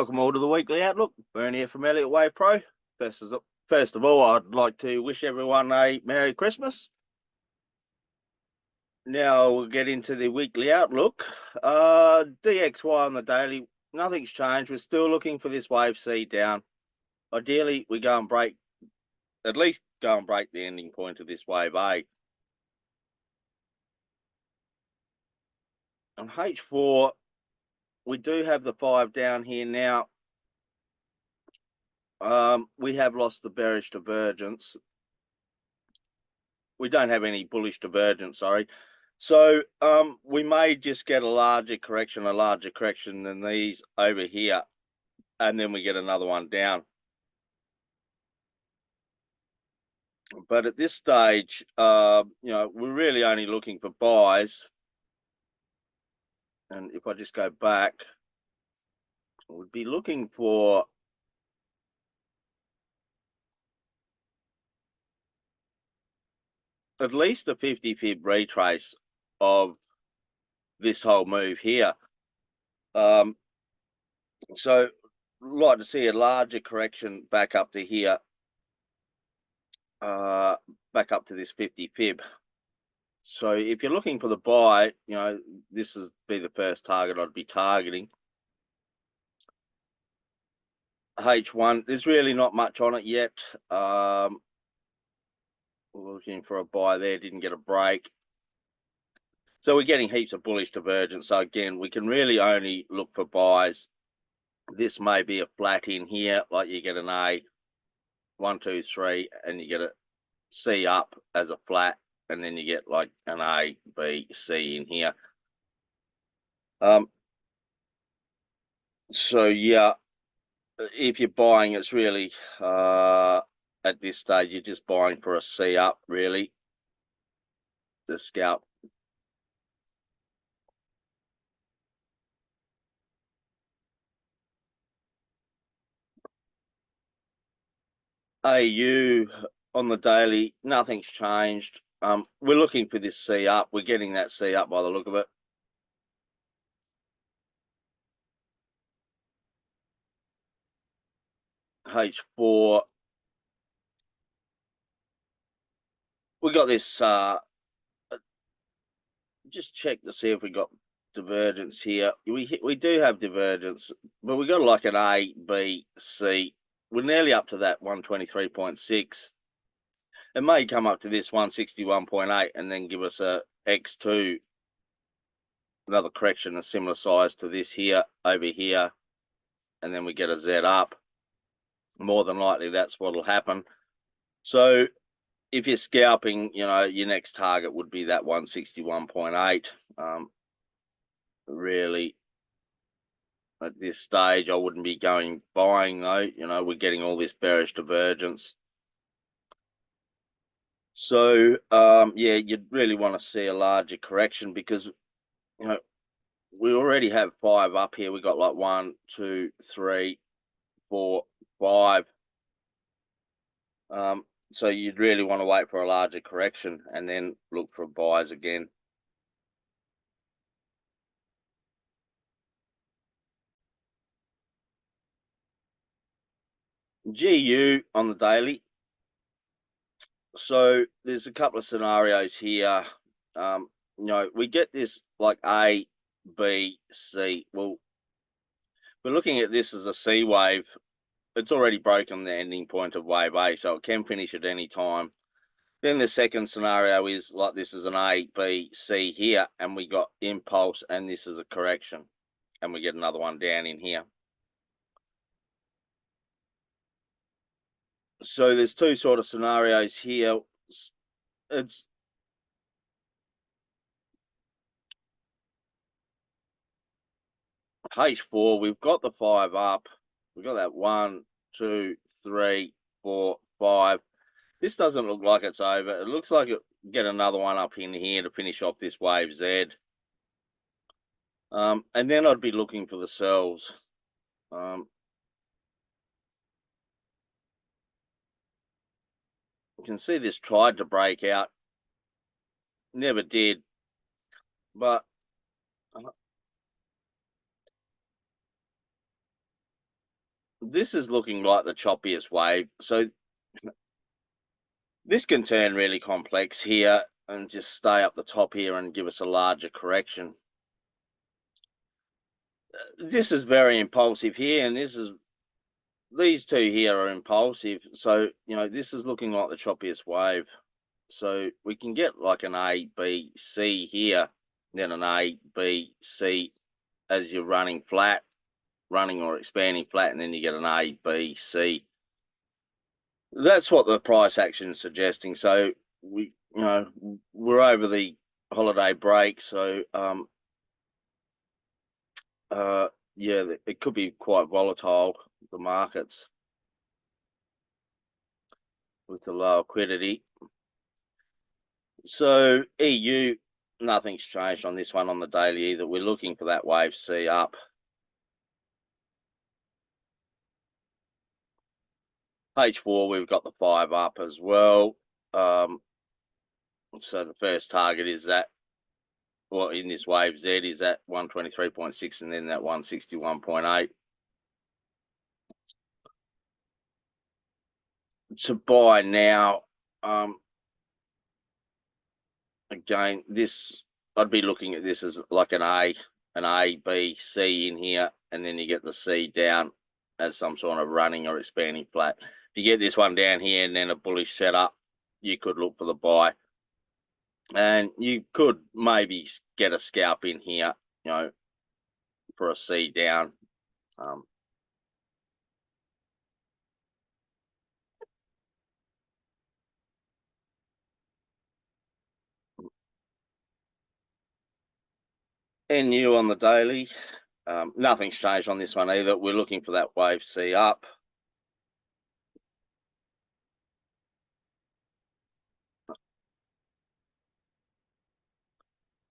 Welcome all to the weekly outlook. Bernie here from EWPRO. First of all, I'd like to wish everyone a Merry Christmas. Now we'll get into the weekly outlook. DXY on the daily, nothing's changed. We're still looking for this wave C down. Ideally, we go and break, at least go and break the ending point of this wave A. On H4, we do have the 5 down here now. We have lost the bearish divergence. We don't have any bullish divergence, sorry. So we may just get a larger correction than these over here, and then we get another one down. But at this stage, we're really only looking for buys. And if I just go back, we'd be looking for at least a 50 fib retrace of this whole move here. So like to see a larger correction back up to here, back up to this 50 fib. So if you're looking for the buy, this is be the first target I'd be targeting. H1, there's really not much on it yet. Looking for a buy there, didn't get a break. So we're getting heaps of bullish divergence. So again, we can really only look for buys. This may be a flat in here, like you get an A, 1, 2, 3, and you get a C up as a flat, and then you get like an A, B, C in here. So yeah, if you're buying, it's really at this stage you're just buying for a C up, really, the scalp. AU on the daily, nothing's changed. We're looking for this C up. We're getting that C up by the look of it. H4, we got this. Just check to see if we got divergence here. We do have divergence, but we got like an A, B, C. We're nearly up to that 123.6. It may come up to this 161.8 and then give us a X2, another correction a similar size to this here, over here, and then we get a Z up. More than likely that's what'll happen. So if you're scalping, your next target would be that 161.8. Really, at this stage, I wouldn't be buying though. We're getting all this bearish divergence. So yeah, you'd really want to see a larger correction because we already have 5 up here. We got like 1, 2, 3, 4, 5. So you'd really want to wait for a larger correction and then look for buys again. GU on the daily. So there's a couple of scenarios here. We get this like A, B, C. Well, we're looking at this as a C wave. It's already broken the ending point of wave A, so it can finish at any time. Then the second scenario is like this is an A, B, C here, and we got impulse, and this is a correction, and we get another one down in here. So there's 2 sort of scenarios here. It's H4, we've got the 5 up. We've got that 1, 2, 3, 4, 5. This doesn't look like it's over. It looks like it get another one up in here to finish off this wave Z. And then I'd be looking for the sells. You can see this tried to break out. Never did. But this is looking like the choppiest wave. So this can turn really complex here and just stay up the top here and give us a larger correction. This is very impulsive here, and these two here are impulsive. So, this is looking like the choppiest wave. So we can get like an A, B, C here, then an A, B, C as you're running flat, running or expanding flat, and then you get an A, B, C. That's what the price action is suggesting. So we're over the holiday break, so yeah, it could be quite volatile, the markets, with the low liquidity. So EU, nothing's changed on this one on the daily either. We're looking for that wave C up. H4, we've got the 5 up as well. So the first target is that, well, in this wave Z is that 123.6 and then that 161.8. To buy now, again, this, I'd be looking at this as like an A, B, C in here, and then you get the C down as some sort of running or expanding flat. If you get this one down here and then a bullish setup, you could look for the buy. And you could maybe get a scalp in here, for a C down. NU on the daily, nothing's changed on this one either. We're looking for that wave C up.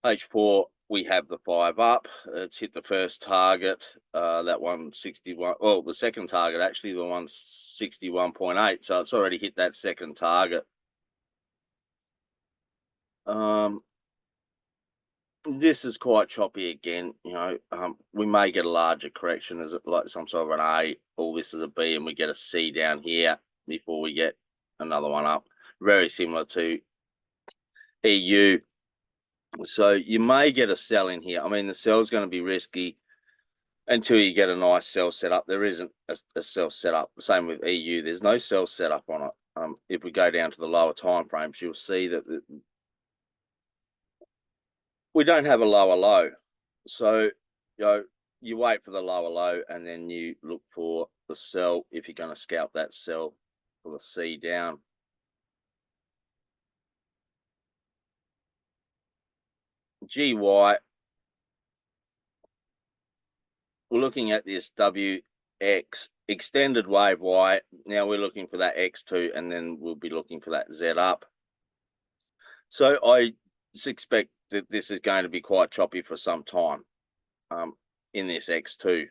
H4, we have the 5 up. It's hit the first target, that 161. Well, the second target, actually, the 161.8. So it's already hit that second target. This is quite choppy again. We may get a larger correction as it like some sort of an A. All this is a B, and we get a C down here before we get another one up. Very similar to EU. So you may get a sell in here. I mean, the sell's going to be risky until you get a nice sell set up. There isn't a sell set up. Same with EU. There's no sell set up on it. If we go down to the lower time frames, you'll see that we don't have a lower low. So, you wait for the lower low and then you look for the sell if you're going to scalp that sell for the C down. GY, we're looking at this WX extended wave Y. Now we're looking for that X2 and then we'll be looking for that Z up. So I suspect that this is going to be quite choppy for some time in this X2.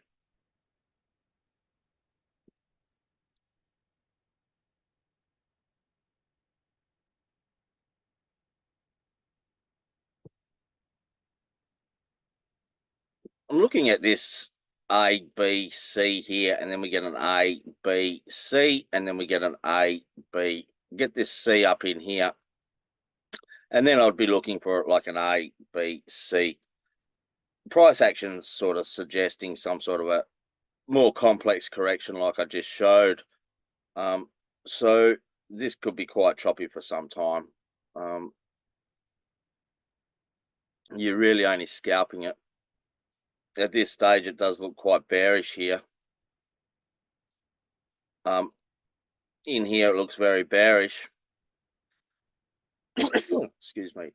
I'm looking at this A, B, C here, and then we get an A, B, C, and then we get an A, B. Get this C up in here, and then I'd be looking for like an A, B, C. Price action's sort of suggesting some sort of a more complex correction like I just showed. So this could be quite choppy for some time. You're really only scalping it. At this stage, it does look quite bearish here. In here, it looks very bearish. Excuse me.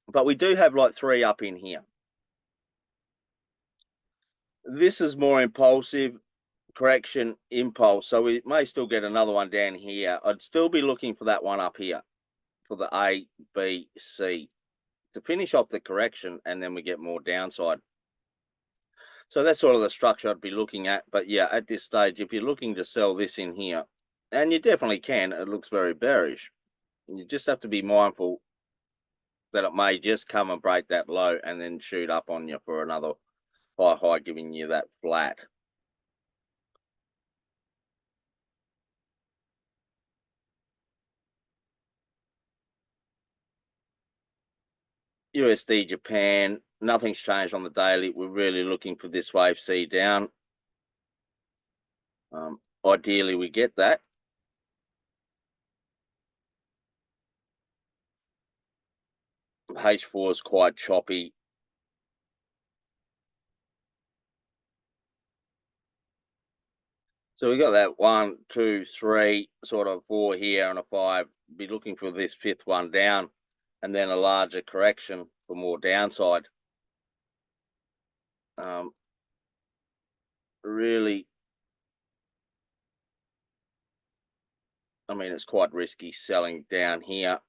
But we do have like 3 up in here. This is more impulsive correction impulse. So we may still get another one down here. I'd still be looking for that one up here for the A, B, C to finish off the correction, and then we get more downside. So that's sort of the structure I'd be looking at. But yeah, at this stage, if you're looking to sell this in here, and you definitely can, it looks very bearish. You just have to be mindful that it may just come and break that low and then shoot up on you for another high, giving you that flat. USD Japan, nothing's changed on the daily. We're really looking for this wave C down. Ideally, we get that. H4 is quite choppy. So we got that 1, 2, 3, sort of 4 here and a 5. Be looking for this 5th one down, and then a larger correction for more downside. Really, I mean, it's quite risky selling down here,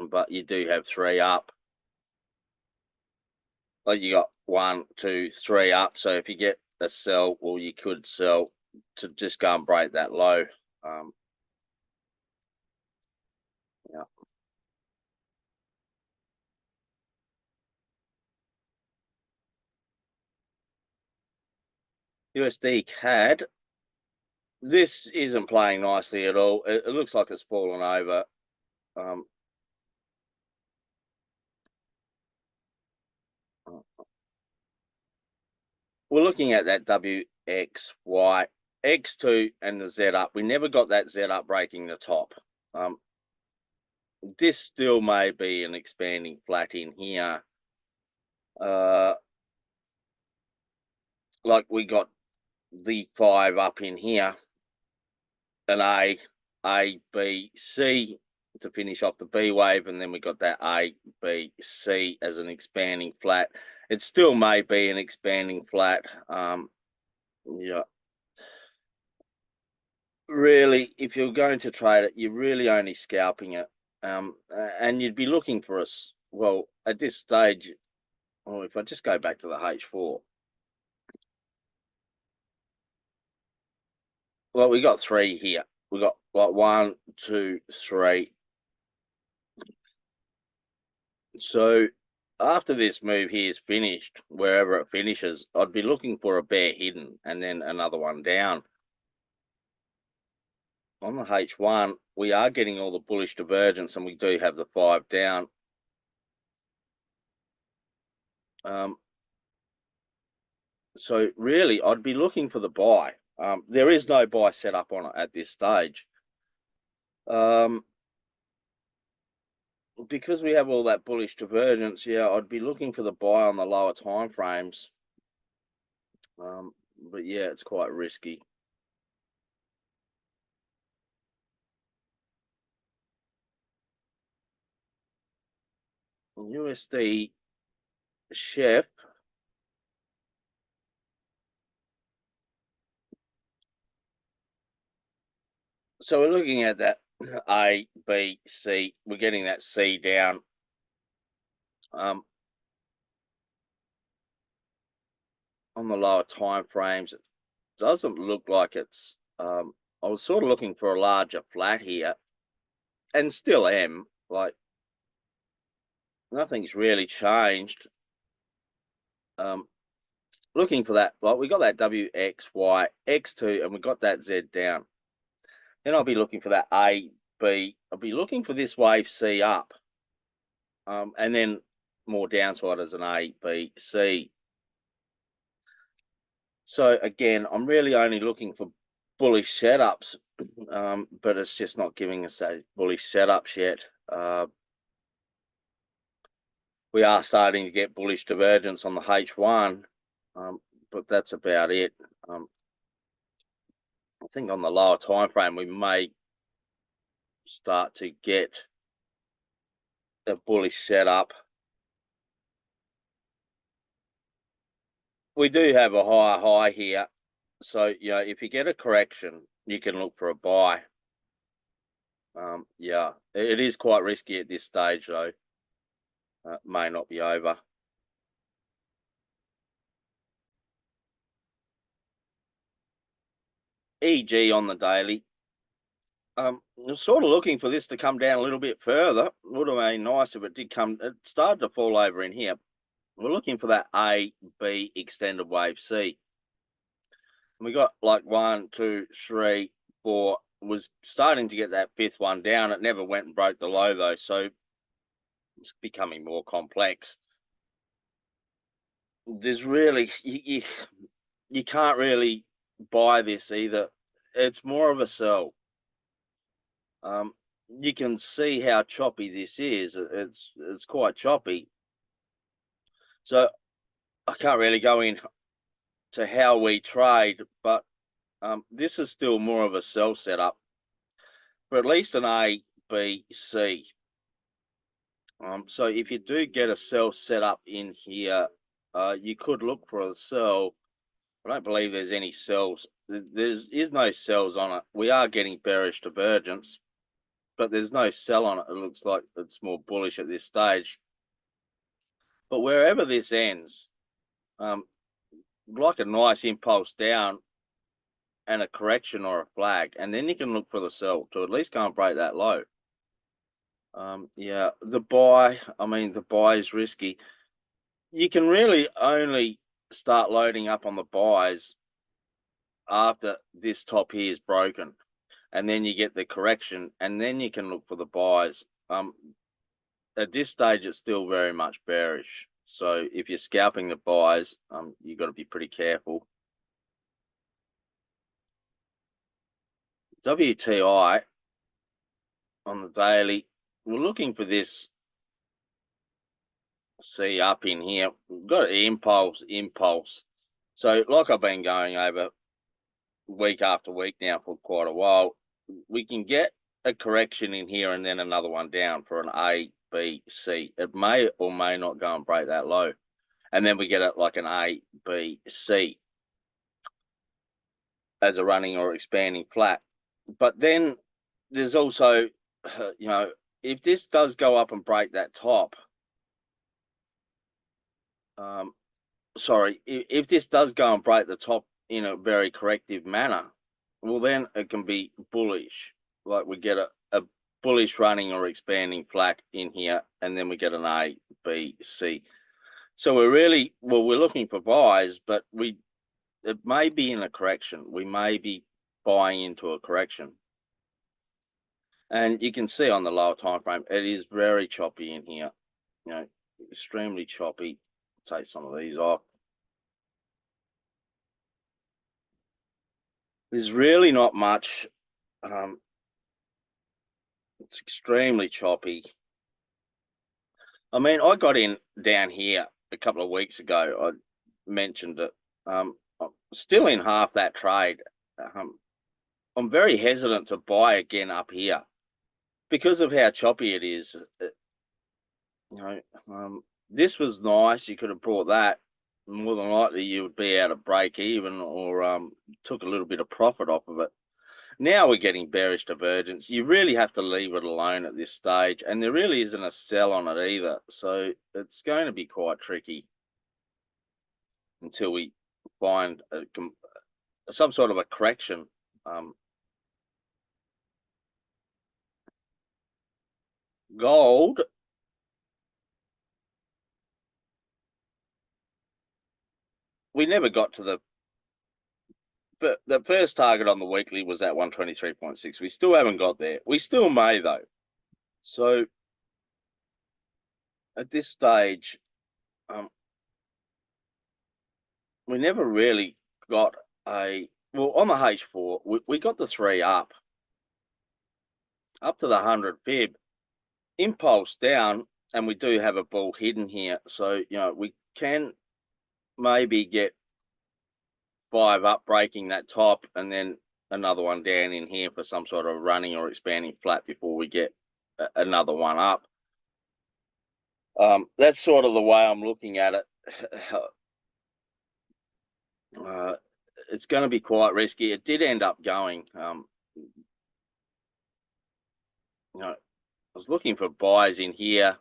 but you do have 3 up. Like you got 1, 2, 3 up. So if you get a sell, well, you could sell to just go and break that low. Yeah. USD CAD. This isn't playing nicely at all. It looks like it's fallen over. We're looking at that WXY, X2 and the Z up. We never got that Z up breaking the top. This still may be an expanding flat in here. Like we got the 5 up in here, an A, B, C to finish off the B wave, and then we got that A, B, C as an expanding flat. It still may be an expanding flat. Yeah. Really, if you're going to trade it, you're really only scalping it. And you'd be looking for us. Well, at this stage, or if I just go back to the H4, well, we got 3 here. We got like 1, 2, 3. So after this move here is finished, wherever it finishes, I'd be looking for a bear hidden and then another one down. On the H1, we are getting all the bullish divergence, and we do have the 5 down. So really, I'd be looking for the buy. There is no buy set up on it at this stage. Because we have all that bullish divergence, yeah, I'd be looking for the buy on the lower time frames. But yeah, it's quite risky. USD Chef. So we're looking at that A, B, C. We're getting that C down. On the lower time frames, it doesn't look like it's. I was sort of looking for a larger flat here, and still am. Like nothing's really changed. Looking for that. Like we got that WXY, X2, and we got that Z down. Then I'll be looking for that A, B. I'll be looking for this wave C up. And then more downside as an A, B, C. So again, I'm really only looking for bullish setups, but it's just not giving us those bullish setups yet. We are starting to get bullish divergence on the H1, but that's about it. I think on the lower time frame, we may start to get a bullish setup. We do have a higher high here, so if you get a correction, you can look for a buy. Yeah, it is quite risky at this stage though. May not be over. EG on the daily. I'm sort of looking for this to come down a little bit further. Would have been nice if it did come. It started to fall over in here. We're looking for that A, B extended wave C. And we got like 1, 2, 3, 4. Was starting to get that 5th one down. It never went and broke the low though. So It's becoming more complex. There's really you can't really buy this either. It's more of a sell. You can see how choppy this is. It's quite choppy. So I can't really go in to how we trade, but this is still more of a sell setup for at least an A, B, C. So if you do get a sell set up in here, you could look for a sell. I don't believe there's any sells. There is no sells on it. We are getting bearish divergence, but there's no sell on it. It looks like it's more bullish at this stage. But wherever this ends, like a nice impulse down and a correction or a flag, and then you can look for the sell to at least go and break that low. Yeah, the buy, the buy is risky. You can really only start loading up on the buys after this top here is broken, and then you get the correction, and then you can look for the buys. At this stage, it's still very much bearish. So if you're scalping the buys, you've got to be pretty careful. WTI on the daily, we're looking for this C up in here. We've got impulse. So like I've been going over week after week now for quite a while, we can get a correction in here and then another one down for an A, B, C. It may or may not go and break that low. And then we get it like an A, B, C as a running or expanding flat. But then there's also, if this does go up and break that top, if this does go and break the top in a very corrective manner, well, then it can be bullish. Like we get a bullish running or expanding flat in here, and then we get an A, B, C. So we're looking for buys, but it may be in a correction. We may be buying into a correction. And you can see on the lower time frame, it is very choppy in here. Extremely choppy. Take some of these off. There's really not much. It's extremely choppy. I got in down here a couple of weeks ago. I mentioned it. I'm still in half that trade. I'm very hesitant to buy again up here because of how choppy it is. This was nice. You could have bought that. More than likely, you would be out of break even or took a little bit of profit off of it. Now we're getting bearish divergence. You really have to leave it alone at this stage, and there really isn't a sell on it either. So it's going to be quite tricky until we find some sort of a correction. Gold, we never got to but the first target on the weekly was at 123.6. We still haven't got there. We still may though. So at this stage, we never really got on the H4. We got the 3 up to the 100 fib, impulse down, and we do have a ball hidden here. So we can maybe get 5 up, breaking that top, and then another one down in here for some sort of running or expanding flat before we get another one up. That's sort of the way I'm looking at it. It's going to be quite risky. It did end up going. I was looking for buys in here.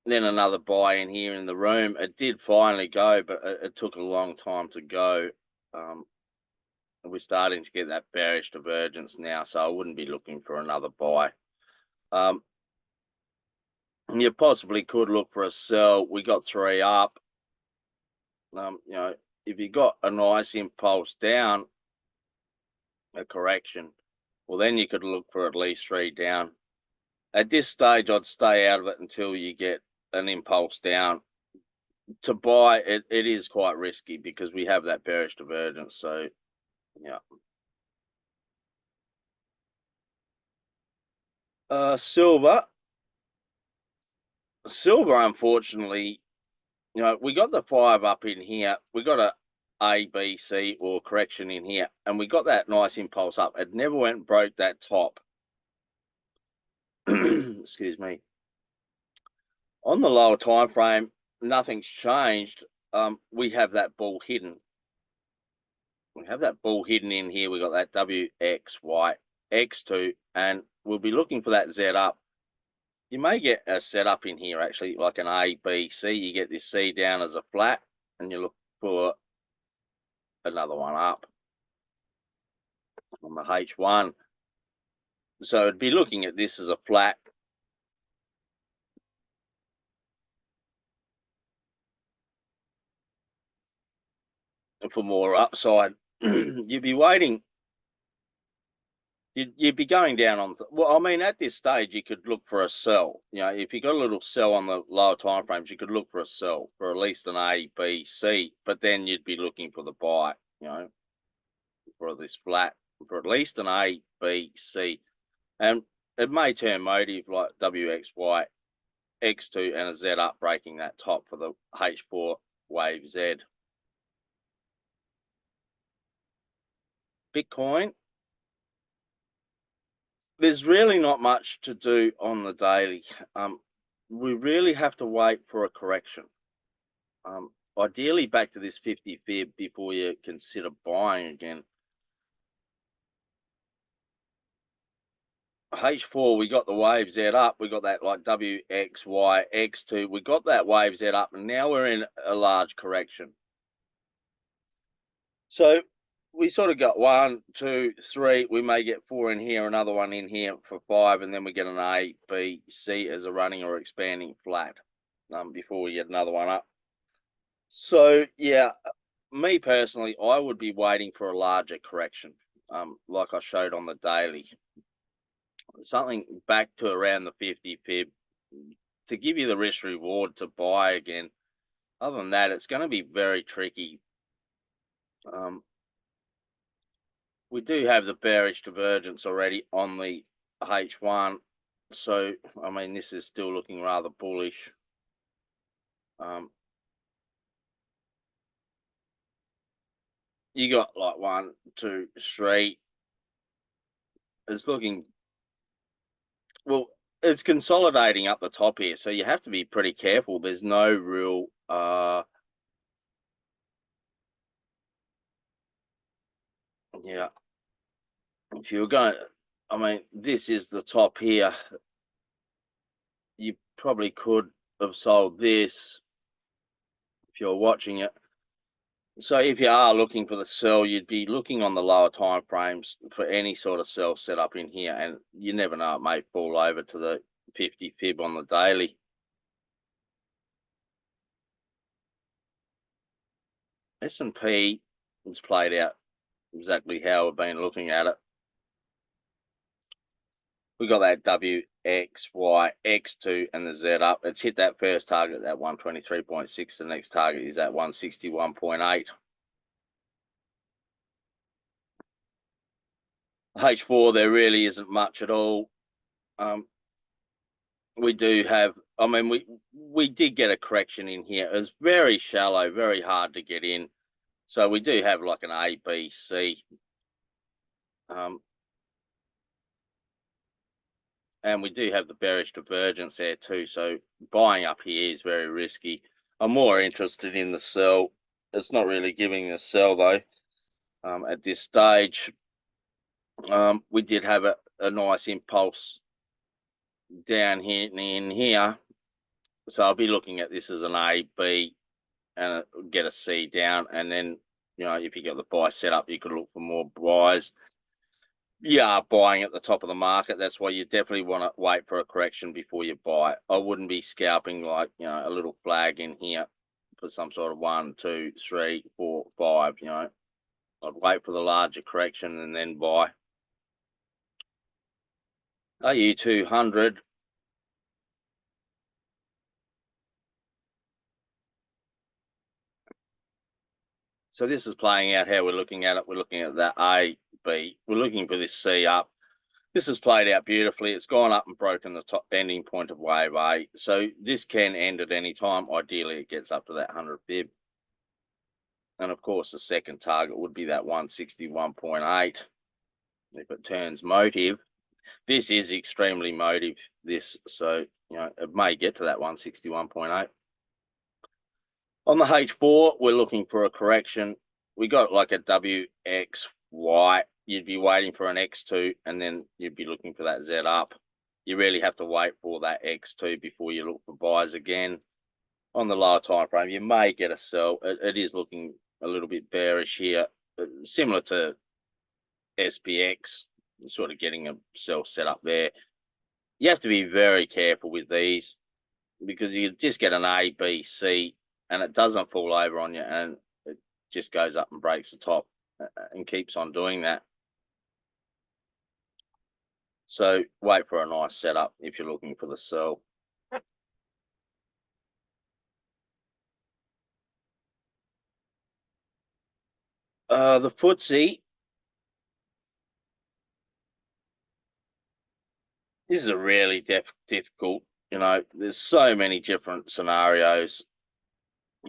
Then another buy in here in the room. It did finally go, but it took a long time to go. We're starting to get that bearish divergence now, so I wouldn't be looking for another buy. You possibly could look for a sell. We got 3 up. If you got a nice impulse down, a correction, well, then you could look for at least 3 down. At this stage, I'd stay out of it until you get an impulse down. To buy it, it is quite risky because we have that bearish divergence. So, yeah. Silver, unfortunately, we got the 5 up in here. We got a B, C, or correction in here, and we got that nice impulse up. It never went and broke that top. Excuse me. On the lower time frame, nothing's changed. We have that ball hidden. We have that ball hidden in here. We got that WXY X2, and we'll be looking for that Z up. You may get a setup in here, actually, like an A, B, C. You get this C down as a flat, and you look for another one up on the H1. So it'd be looking at this as a flat. For more upside. You'd be waiting. You'd be going down on. Well, I mean, at this stage, you could look for a sell. If you got a little sell on the lower time frames, you could look for a sell for at least an A, B, C. But then you'd be looking for the buy. For this flat for at least an A, B, C, and it may turn motive like WXY X2 and a Z up, breaking that top for the H4 wave Z. Bitcoin, there's really not much to do on the daily. We really have to wait for a correction. Ideally back to this 50 fib before you consider buying again. H4, we got the wave Z up. We got that like WXY X2. We got that wave Z up, and now we're in a large correction. So we sort of got 1, 2, 3. We may get 4 in here, another one in here for 5, and then we get an A, B, C as a running or expanding flat before we get another one up. So yeah, me personally, I would be waiting for a larger correction, like I showed on the daily. Something back to around the 50 fib to give you the risk reward to buy again. Other than that, it's going to be very tricky. We do have the bearish divergence already on the H1, so I mean this is still looking rather bullish. You got like 1, 2, 3. It's looking, well, it's consolidating up the top here, so you have to be pretty careful. There's no real yeah, if you're going, I mean, this is the top here. You probably could have sold this if you're watching it. So if you are looking for the sell, you'd be looking on the lower time frames for any sort of sell set up in here, and you never know, it may fall over to the 50 fib on the daily. S&P has played out exactly how we've been looking at it. We got that WXY X2 and the Z up. It's hit that first target at 123.6. The next target is at 161.8. H4, there really isn't much at all. We do have, I mean, we did get a correction in here. It was very shallow, very hard to get in. So we do have like an A, B, C. And we do have the bearish divergence there too. So buying up here is very risky. I'm more interested in the sell. It's not really giving the sell though at this stage. We did have a nice impulse down here in here. So I'll be looking at this as an A, B, and get a C down. And then, if you get the buy set up, you could look for more buys. Yeah, buying at the top of the market. That's why you definitely want to wait for a correction before you buy. I wouldn't be scalping like, a little flag in here for some sort of 1, 2, 3, 4, 5, I'd wait for the larger correction and then buy. AU200. So this is playing out how we're looking at it. We're looking at that A, B. We're looking for this C up. This has played out beautifully. It's gone up and broken the top ending point of wave A. So this can end at any time. Ideally, it gets up to that 100 fib. And of course, the second target would be that 161.8. If it turns motive, this is extremely motive, this. So, it may get to that 161.8. On the H4, we're looking for a correction. We got like a WXY. You'd be waiting for an X2, and then you'd be looking for that Z up. You really have to wait for that X2 before you look for buys again. On the lower time frame, you may get a sell. It is looking a little bit bearish here, similar to SPX, sort of getting a sell set up there. You have to be very careful with these, because you just get an A, B, C, and it doesn't fall over on you, and it just goes up and breaks the top and keeps on doing that. So wait for a nice setup if you're looking for the sell. The FTSE, this is a really difficult, there's so many different scenarios.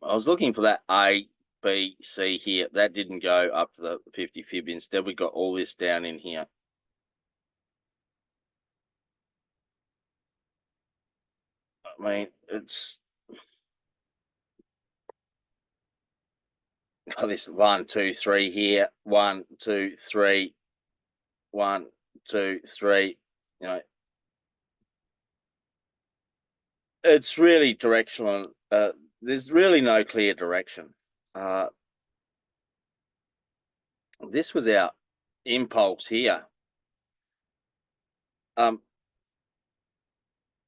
I was looking for that A, B, C here. That didn't go up to the 50 fib. Instead, we got all this down in here. I mean, it's this 1, 2, 3 here. 1, 2, 3. 1, 2, 3. It's really directional. There's really no clear direction. This was our impulse here.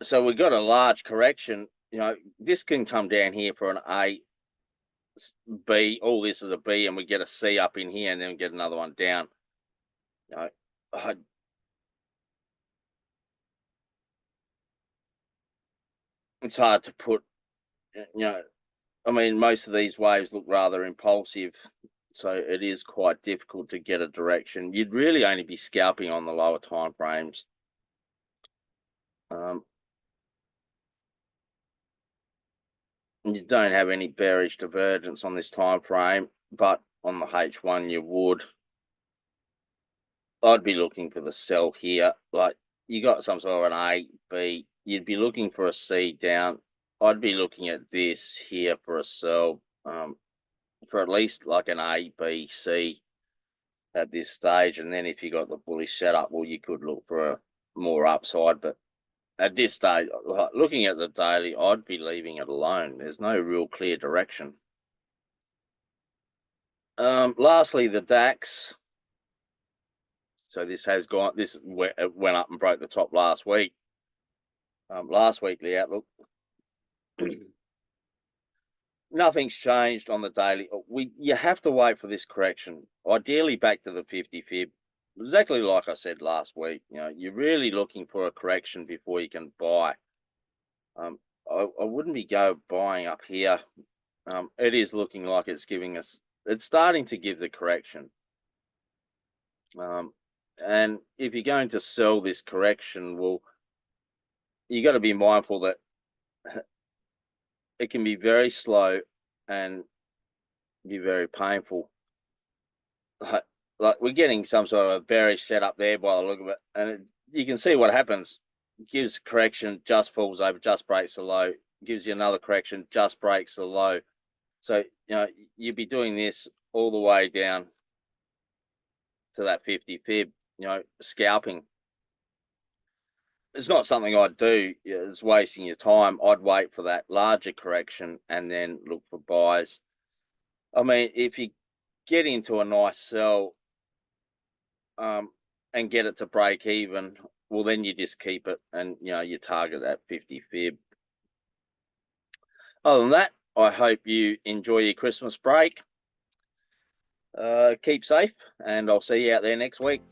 So we got a large correction. This can come down here for an A, B. All this is a B, and we get a C up in here, and then we get another one down. It's hard to put. I mean, most of these waves look rather impulsive, so it is quite difficult to get a direction. You'd really only be scalping on the lower time frames. You don't have any bearish divergence on this time frame, but on the H1 you would. I'd be looking for the sell here. Like, you got some sort of an A, B. You'd be looking for a C down. I'd be looking at this here for a sell, for at least like an A, B, C at this stage. And then if you got the bullish setup, well, you could look for a more upside. But at this stage, looking at the daily, I'd be leaving it alone. There's no real clear direction. Lastly, the DAX. So this went up and broke the top last week. Last weekly outlook. Nothing's changed on the daily. You have to wait for this correction, ideally back to the 50 fib. Exactly like I said last week. You're really looking for a correction before you can buy. I wouldn't be buying up here. It is looking like it's starting to give the correction. And if you're going to sell this correction, well, you got to be mindful that it can be very slow and be very painful. Like we're getting some sort of a bearish setup there by the look of it, and you can see what happens. It gives correction, just falls over, just breaks the low. Gives you another correction, just breaks the low. So you'd be doing this all the way down to that 50 fib. Scalping. It's not something I'd do. It's wasting your time. I'd wait for that larger correction and then look for buys. I mean, if you get into a nice sell and get it to break even, well, then you just keep it and you target that 50 fib. Other than that, I hope you enjoy your Christmas break. Keep safe, and I'll see you out there next week.